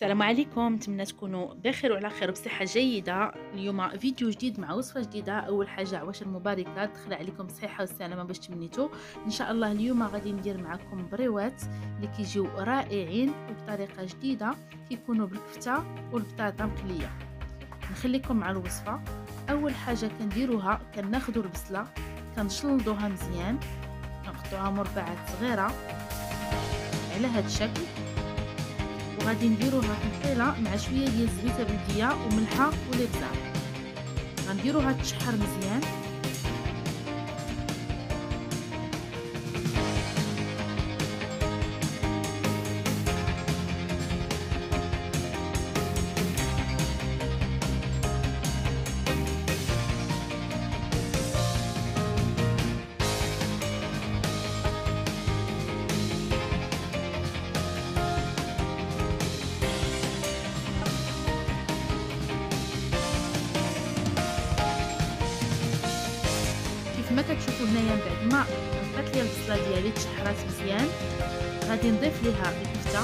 السلام عليكم، نتمنى تكونوا بخير وعلى خير وبصحة جيدة. اليوم فيديو جديد مع وصفة جديدة. أول حاجة عواشر مباركة تدخل عليكم الصحة والسلامة باش تمنيتو. إن شاء الله اليوم غادي ندير معكم بريوات اللي كيجيو رائعين وبطريقة جديدة، كيكونوا بالكفتة والبطاطا مقلية. نخليكم مع الوصفة. أول حاجة كنديروها كناخدو البصلة كنشلضوها مزيان، كنقطعوها مربعات صغيرة على هذا الشكل، وغادي نديروها تنقيله مع شويه ديال الزبيته بلديه وملحه والابزار. غنديروها تشحر مزيان. كما كتشوفوا هنايا من بعد ما بقات لي البصله ديالي تشحرات مزيان، غادي نضيف ليها الكفته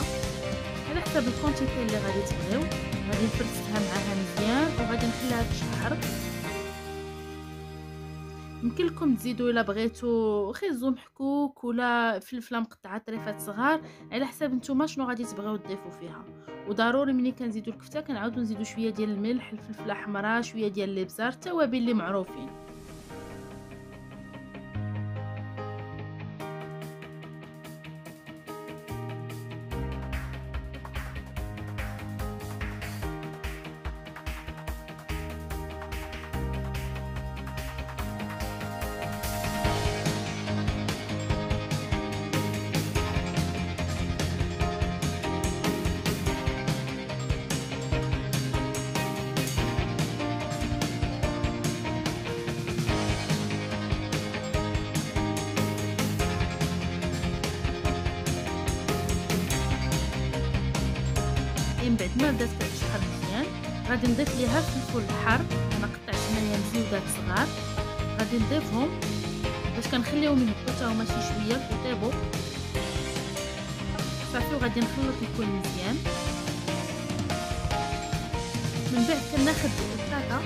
على حسب الكونتيتي اللي غادي تبغيو. غادي نفرستها معاها مزيان وغادي نخليها تشحر. يمكن لكم تزيدوا الا بغيتوا خيزو محكوك ولا فلفله مقطعه طريفات صغار، على حسب نتوما شنو غادي تبغيو تضيفوا فيها. وضروري ملي كنزيدوا الكفته كنعاودوا نزيدوا شويه ديال الملح، الفلفله الحمراء، شويه ديال الابزار، التوابل اللي معروفين. من بعد ما بدات كتشحر مزيان غادي نضيف ليها فلفل حار. انا قطعت هنايا مزيودات صغار، غادي نضيفهم باش كنخليهم يهبطوا حتى هما شي شويه كيطيبوا صافي. وغادي نخلط الكل مزيان. من بعد كناخذ البطاطا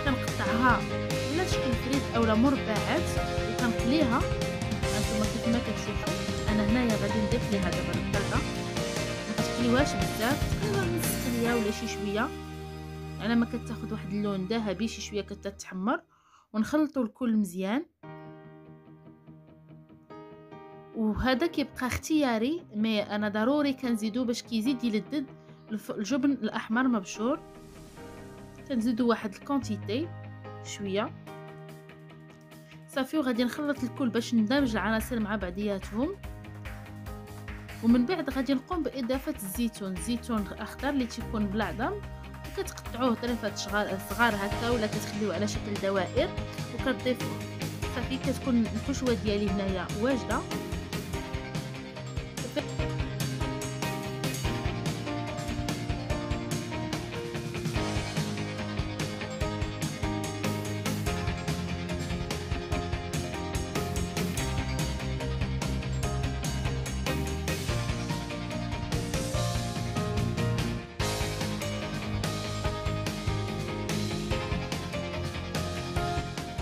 كنقطعها على شكل فريد اولا مربعات وكنقليها. هانتوما كيف ما كتشوفوا انا هنايا غادي نضيف ليها دابا البطاطا، متقليوهاش بزاف، تقريبا نص قليه ولا شي شويه على ما كتاخذ واحد اللون ذهبي، شي شويه كتتحمر. ونخلطوا الكل مزيان. وهذا كيبقى اختياري، مي انا ضروري كنزيدو باش كيزيد يلذذ الجبن الاحمر مبشور. كنزيدو واحد الكونتيتي شويه صافي. وغادي نخلط الكل باش ندمج العناصر مع بعضياتهم. ومن بعد غادي نقوم باضافه الزيتون الاخضر اللي تيكون بالعظم، وكتقطعوه طريفات صغار هكا ولا كتخليوه على شكل دوائر وكتضيفوه صافي. كتكون الحشوه ديالي هنايا واجده.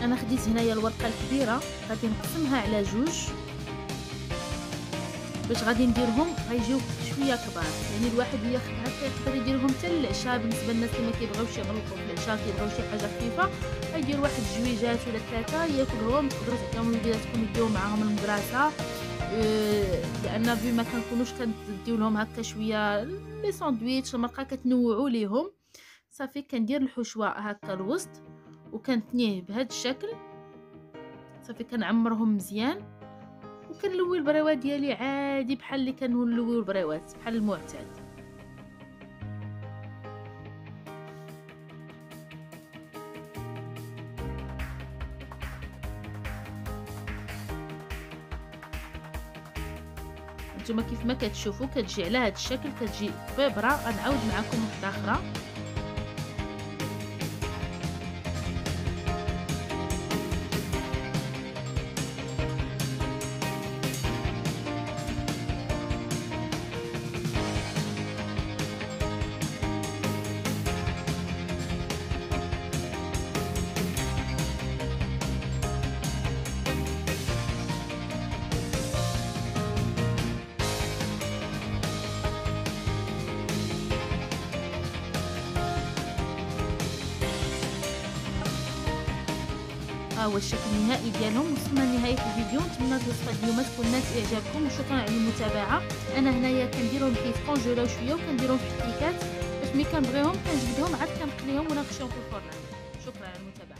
انا خديت هنايا الورقه الكبيره غادي نقسمها على جوج باش غادي نديرهم غيجيو شويه كبار. يعني الواحد ياخذ هكا يقدر يديرهم حتى للعشاء. بالنسبه للناس اللي ما كيبغيوش يغلطوا في العشاء كيبغيو شي حاجه خفيفه، غيدير واحد جويجات ولا ثلاثه ياكلهم. تقدروا تعطيهم لوليداتكم يديو معاهم المدرسه، لان في ما كنكونوش كنديو لهم هكا شويه لي ساندويتش المرقه كتنوعوا ليهم صافي. كندير الحشوه هكا الوسط وكنتنيه بهذا الشكل صافي. كنعمرهم مزيان وكنلوي البريوات ديالي عادي بحال اللي كنلويو البريوات بحال المعتاد. نتوما كيف ما كتشوفوا كتجي على هذا الشكل، كتجي بيبره. غنعاود معكم وحده اخرى. ها هو الشكل النهائي ديالهم. وصلنا لنهايه الفيديو، نتمنى الوصفه اليوم تكون نالت اعجابكم، وشكرا على المتابعه. انا هنايا كنديرهم كيتكونجيلاو شويه وكنديرهم في الكيكات باش ملي كنبغيهم كنجبدهم عاد كنقليهم ونغشيهم في الفرن. شكرا على المتابعه.